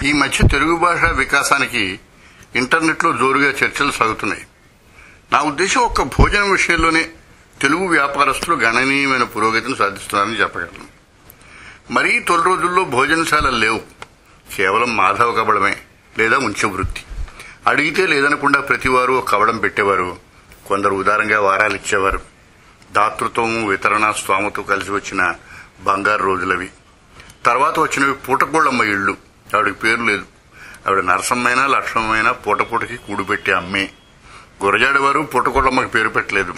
ఈ మధ్య తెలుగు భాష వికాసానికి ఇంటర్నెట్లో జోరుగా చర్చలు సాగుతున్నాయి. నా ఉద్దేశం ఒక్క భోజనం విషయంలోనే తెలుగు వ్యాపారస్తులు గణనీయమైన పురోగతిని సాధిస్తున్నారని చెప్పగలను. మరీ తొలి రోజుల్లో భోజనశాలలు లేవు. కేవలం మాధవ కబడమే లేదా ఉంచవృత్తి. అడిగితే లేదనకుండా ప్రతివారు ఒక కబడం పెట్టేవారు. కొందరు ఉదారంగా వారాలు ఇచ్చేవారు. దాతృత్వం, వితరణ, స్వామతో కలిసి వచ్చిన బంగారు రోజులవి. తర్వాత వచ్చినవి పూటకోళ్ళమ్మ ఇళ్లు. ఆవిడకి పేరు లేదు. ఆవిడ నరసమ్మైనా లక్ష్మమైనా పూటకి కూడుపెట్టే అమ్మే. గురజాడవారు పూటకోళ్ళమ్మకి పేరు పెట్టలేదు.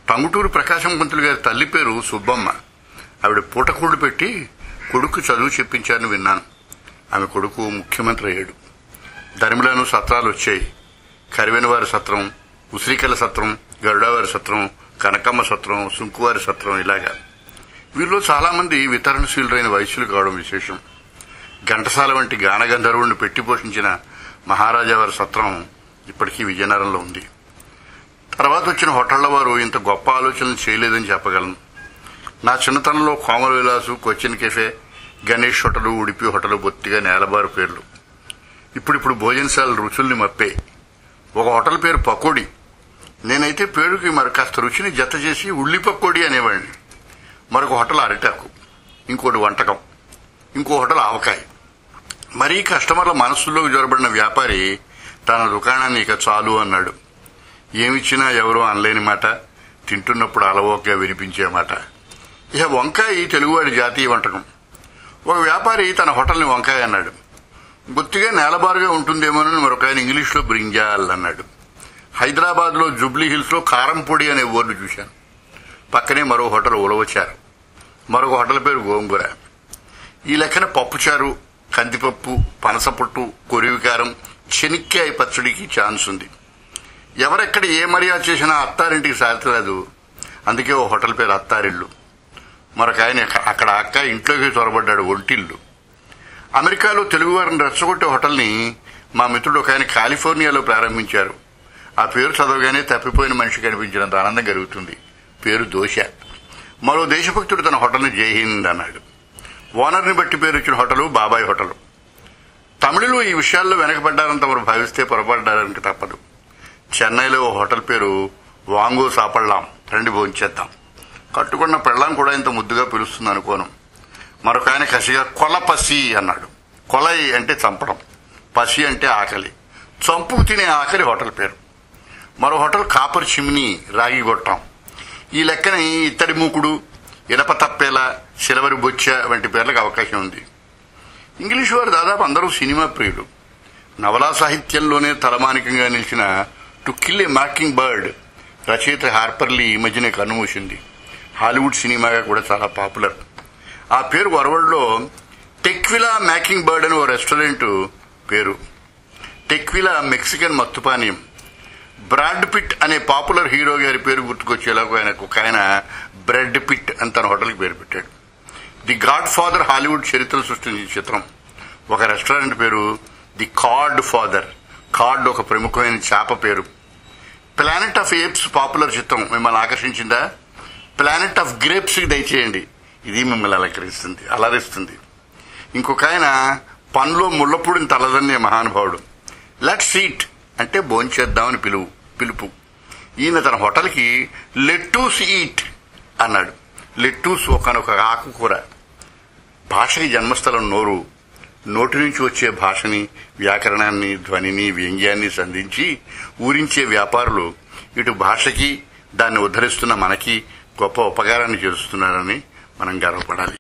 టంగుటూరు ప్రకాశం పంతులు గారి తల్లి పేరు సుబ్బమ్మ. ఆవిడ పూటకూడు పెట్టి కొడుకు చదువు చెప్పించారని విన్నాను. ఆమె కొడుకు ముఖ్యమంత్రి అయ్యాడు. ధర్మిలాను సత్రాలు వచ్చాయి. కరివెనవారి సత్రం, ఉసిరికల సత్రం, గరుడావారి సత్రం, కనకమ్మ సత్రం, సుంకువారి సత్రం, ఇలాగా. వీరిలో చాలా మంది వితరణశీలురైన వైశ్యులు కావడం విశేషం. ఘంటసాల వంటి గానగంధర్వుడిని పెట్టి పోషించిన మహారాజావారి సత్రం ఇప్పటికీ విజయనగరంలో ఉంది. తర్వాత వచ్చిన హోటళ్ల వారు ఇంత గొప్ప ఆలోచనలు చేయలేదని చెప్పగలను. నా చిన్నతనంలో Komala Vilas, Cochin cafe, Ganesh hotel, Udupi hotel బొత్తిగా నేలబారు పేర్లు. ఇప్పుడు భోజనశాల రుచుల్ని మప్పే. ఒక హోటల్ పేరు పకోడీ. నేనైతే పేరుకి మరి కాస్త రుచిని జత చేసి ఉల్లి పకోడీ అనేవాడిని. మరొక హోటల్ అరిటాకు, ఇంకోటి వంటకం, ఇంకో హోటల్ ఆవకాయ. మరీ కస్టమర్ల మనస్సుల్లోకి జొరబడిన వ్యాపారి తన దుకాణాన్ని ఇక చాలు అన్నాడు. ఏమిచ్చినా ఎవరూ అనలేని మాట, తింటున్నప్పుడు అలవోకగా వినిపించే మాట. ఇక వంకాయ తెలుగువాడి జాతీయ వంటకం. ఒక వ్యాపారి తన హోటల్ని వంకాయ అన్నాడు. బొత్తిగా నేలబారుగా ఉంటుందేమోనని మరొక ఆయన ఇంగ్లీష్లో బ్రింజాల్ అన్నాడు. హైదరాబాద్లో జూబ్లీ హిల్స్ లో కారంపొడి అనే బోర్డు చూశాను. పక్కనే మరో హోటల్ ఉలవచారు. మరొక హోటల్ పేరు గోంగూర. ఈ లెక్కన పప్పుచారు, కందిపప్పు, పనసపొట్టు, కొరివికారం, చెనిక్కాయ పచ్చడికి ఛాన్స్ ఉంది. ఎవరెక్కడ ఏ మర్యాద చేసినా అత్తారింటికి సాగుతురాదు. అందుకే ఓ హోటల్ పేరు అత్తారిల్లు. మరొక ఆయన అక్కడ అక్క ఇంట్లోకి చొరబడ్డాడు, ఒంటిల్లు. అమెరికాలో తెలుగువారిని రెచ్చగొట్టే హోటల్ని మా మిత్రుడు ఒక ఆయన కాలిఫోర్నియాలో ప్రారంభించారు. ఆ పేరు చదవగానే తప్పిపోయిన మనిషి కనిపించినంత ఆనందం కలుగుతుంది. పేరు దోశ. మరో దేశభక్తుడు తన హోటల్ని జైహింద్ అన్నాడు. ఓనర్ని బట్టి పేరు ఇచ్చిన హోటలు బాబాయ్ హోటలు. తమిళులు ఈ విషయాల్లో వెనకబడ్డారని తమరు భావిస్తే పొరపడ్డారని తప్పదు. చెన్నైలో ఓ హోటల్ పేరు వాంగో సాపళ్ళాం, రండి భోంచేద్దాం. కట్టుకున్న పెళ్ళాం కూడా ఇంత ముద్దుగా పిలుస్తుంది అనుకోను. మరొక ఆయన కసిగా కొలపసి అన్నాడు. కొలై అంటే చంపడం, పసి అంటే ఆకలి. చంపుకు తినే ఆకలి హోటల్ పేరు. మరో హోటల్ కాపర్ చిమ్నీ, రాగి గొట్టం. ఈ లెక్కని ఇత్తడి మూకుడు, ఇనప తప్పేల, సిలవరి బొచ్చ వంటి పేర్లకు అవకాశం ఉంది. ఇంగ్లీష్ వారు దాదాపు అందరూ సినిమా ప్రియులు. నవలా సాహిత్యంలోనే తలమానికంగా నిలిచిన to kill A mocking bird రచయిత హార్పర్లీ ఈ మధ్యనే కన్నుమూసింది. హాలీవుడ్ సినిమాగా కూడా చాలా పాపులర్. ఆ పేరు వరవడిలో టెక్విలా మ్యాకింగ్ బర్డ్ అని ఓ రెస్టారెంట్ పేరు. టెక్విలా మెక్సికన్ మత్తుపానీయం. బ్రాడ్ పిట్ అనే పాపులర్ హీరో గారి పేరు గుర్తుకొచ్చేలాగా ఆయన బ్రెడ్ పిట్ అని తన హోటల్కి పేరు పెట్టాడు. ది గాడ్ ఫాదర్ హాలీవుడ్ చరిత్రను సృష్టించిన చిత్రం. ఒక రెస్టారెంట్ పేరు ది కార్డ్ ఫాదర్. కార్డ్ ఒక ప్రముఖమైన చేప పేరు. ప్లానెట్ ఆఫ్ ఏప్స్ పాపులర్ చిత్రం మిమ్మల్ని ఆకర్షించిందా? ప్లానెట్ ఆఫ్ గ్రేప్స్ కి దయచేయండి, ఇది మిమ్మల్ని అలరిస్తుంది. ఇంకొక ఆయన పనిలో ముళ్లపూడిని తలదన్నే మహానుభావుడు. లెట్స్ ఈట్ అంటే భోంచేద్దామని పిలుపు. ఈయన తన హోటల్కి లెట్టూస్ ఈట్ అన్నాడు. లెట్టూస్ ఒకనొక ఆకుకూర. భాషకి జన్మస్థలం నోరు. నోటి నుంచి వచ్చే భాషని, వ్యాకరణాన్ని, ధ్వనిని, వ్యంగ్యాన్ని సంధించి ఊరించే వ్యాపారులు ఇటు భాషకి, దాన్ని ఉద్ధరిస్తున్న మనకి గొప్ప ఉపకారాన్ని చేస్తున్నారని మనం గర్వపడాలి.